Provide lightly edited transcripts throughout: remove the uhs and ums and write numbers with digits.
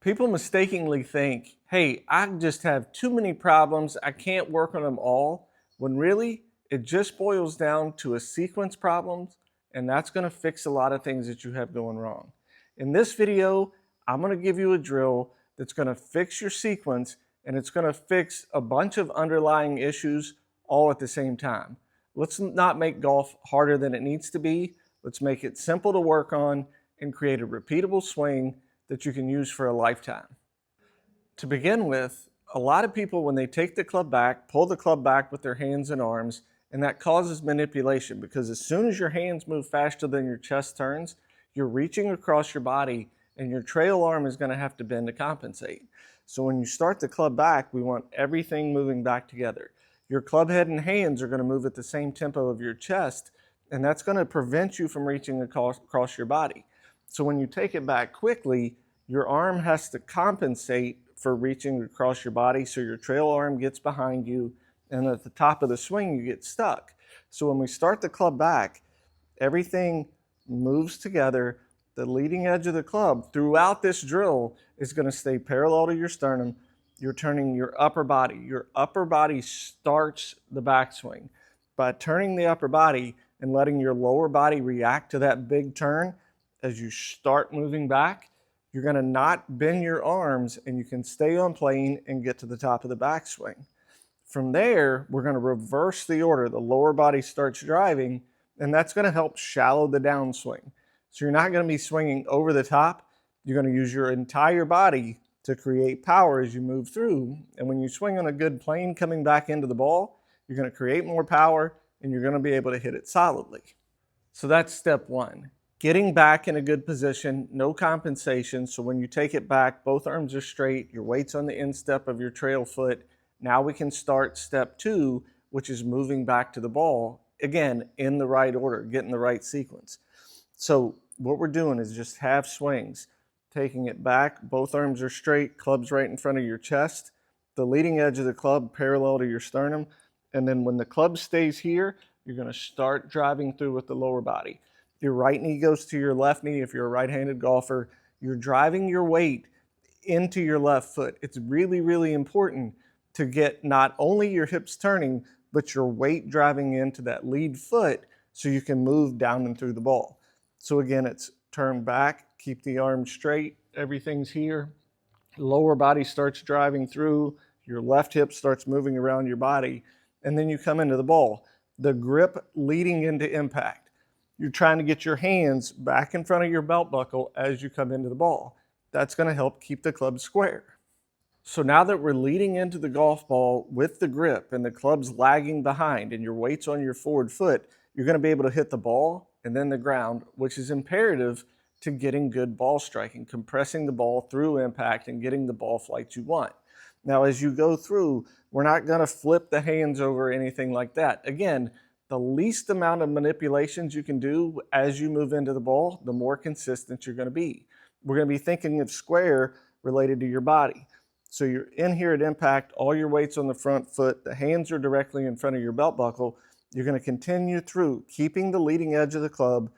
People mistakenly think, hey, I just have too many problems, I can't work on them all, when really it just boils down to a sequence problem, and that's going to fix a lot of things that you have going wrong. In this video, I'm going to give you a drill that's going to fix your sequence, and it's going to fix a bunch of underlying issues all at the same time. Let's not make golf harder than it needs to be. Let's make it simple to work on and create a repeatable swing that you can use for a lifetime. To begin with, a lot of people, when they take the club back, pull the club back with their hands and arms, and that causes manipulation because as soon as your hands move faster than your chest turns, you're reaching across your body and your trail arm is going to have to bend to compensate. So when you start the club back, we want everything moving back together. Your club head and hands are going to move at the same tempo of your chest, and that's going to prevent you from reaching across your body. So when you take it back quickly, your arm has to compensate for reaching across your body, so your trail arm gets behind you, and at the top of the swing, you get stuck. So when we start the club back, everything moves together. The leading edge of the club throughout this drill is going to stay parallel to your sternum. You're turning your upper body. Your upper body starts the backswing. By turning the upper body and letting your lower body react to that big turn, as you start moving back, you're going to not bend your arms and you can stay on plane and get to the top of the backswing. From there, we're going to reverse the order. The lower body starts driving, and that's going to help shallow the downswing. So you're not going to be swinging over the top. You're going to use your entire body to create power as you move through. And when you swing on a good plane coming back into the ball, you're going to create more power and you're going to be able to hit it solidly. So that's step one. Getting back in a good position, no compensation. So when you take it back, both arms are straight, your weight's on the instep of your trail foot. Now we can start step two, which is moving back to the ball, again, in the right order, getting the right sequence. So what we're doing is just half swings, taking it back, both arms are straight, club's right in front of your chest, the leading edge of the club parallel to your sternum, and then when the club stays here, you're going to start driving through with the lower body. Your right knee goes to your left knee if you're a right-handed golfer. You're driving your weight into your left foot. It's really, really important to get not only your hips turning, but your weight driving into that lead foot so you can move down and through the ball. So again, it's turn back, keep the arms straight, everything's here. Lower body starts driving through, your left hip starts moving around your body, and then you come into the ball. The grip leading into impact. You're trying to get your hands back in front of your belt buckle as you come into the ball. That's going to help keep the club square. So now that we're leading into the golf ball with the grip and the club's lagging behind and your weight's on your forward foot, you're going to be able to hit the ball and then the ground, which is imperative to getting good ball striking, compressing the ball through impact and getting the ball flight you want. Now, as you go through, we're not going to flip the hands over or anything like that. Again, the least amount of manipulations you can do as you move into the ball, the more consistent you're going to be. We're going to be thinking of square related to your body. So you're in here at impact, all your weight's on the front foot, the hands are directly in front of your belt buckle. You're going to continue through, keeping the leading edge of the club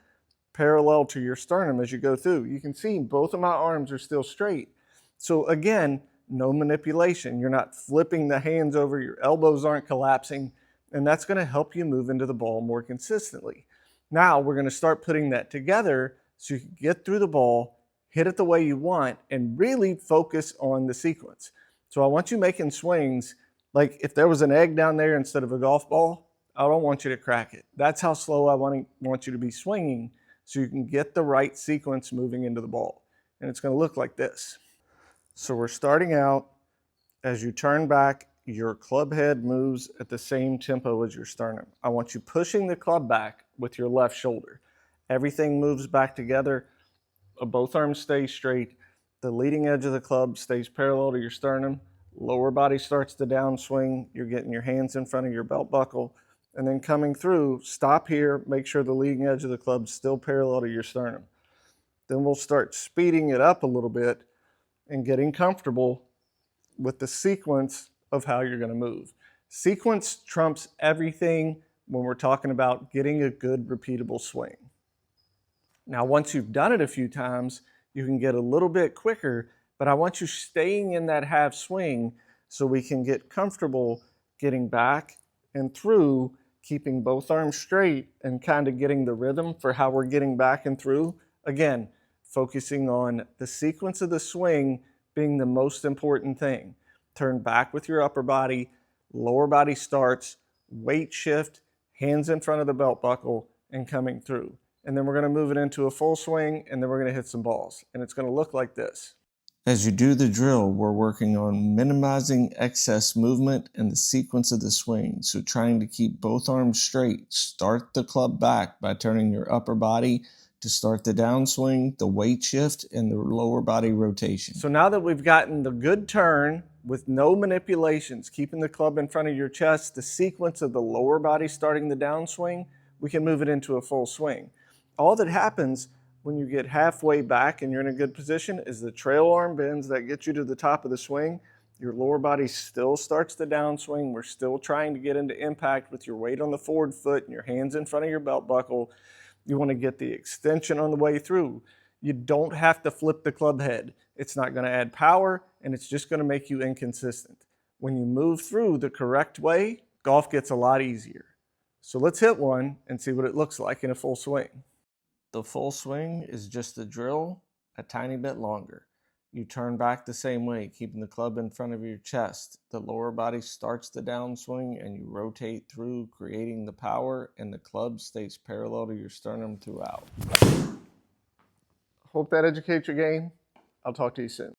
parallel to your sternum as you go through. You can see both of my arms are still straight. So again, no manipulation. You're not flipping the hands over, your elbows aren't collapsing, and that's going to help you move into the ball more consistently. Now we're going to start putting that together so you can get through the ball, hit it the way you want, and really focus on the sequence. So I want you making swings like if there was an egg down there instead of a golf ball, I don't want you to crack it. That's how slow I want you to be swinging so you can get the right sequence moving into the ball. And it's going to look like this. So we're starting out, as you turn back, your club head moves at the same tempo as your sternum. I want you pushing the club back with your left shoulder. Everything moves back together. Both arms stay straight. The leading edge of the club stays parallel to your sternum. Lower body starts to downswing. You're getting your hands in front of your belt buckle. And then coming through, stop here. Make sure the leading edge of the club is still parallel to your sternum. Then we'll start speeding it up a little bit and getting comfortable with the sequence of how you're going to move. Sequence trumps everything when we're talking about getting a good repeatable swing. Now, once you've done it a few times, you can get a little bit quicker but I want you staying in that half swing so we can get comfortable getting back and through, keeping both arms straight and kind of getting the rhythm for how we're getting back and through. Again, focusing on the sequence of the swing being the most important thing. Turn back with your upper body, lower body starts, weight shift, hands in front of the belt buckle, and coming through. And then we're going to move it into a full swing, and then we're going to hit some balls. And it's going to look like this. As you do the drill, we're working on minimizing excess movement and the sequence of the swing. So trying to keep both arms straight. Start the club back by turning your upper body to start the downswing, the weight shift, and the lower body rotation. So now that we've gotten the good turn with no manipulations, keeping the club in front of your chest, the sequence of the lower body starting the downswing, we can move it into a full swing. All that happens when you get halfway back and you're in a good position is the trail arm bends that get you to the top of the swing. Your lower body still starts the downswing. We're still trying to get into impact with your weight on the forward foot and your hands in front of your belt buckle. You want to get the extension on the way through. You don't have to flip the club head. It's not going to add power, and it's just going to make you inconsistent. When you move through the correct way, golf gets a lot easier. So let's hit one and see what it looks like in a full swing. The full swing is just the drill, a tiny bit longer. You turn back the same way, keeping the club in front of your chest. The lower body starts the downswing and you rotate through, creating the power, and the club stays parallel to your sternum throughout. Hope that educates your game. I'll talk to you soon.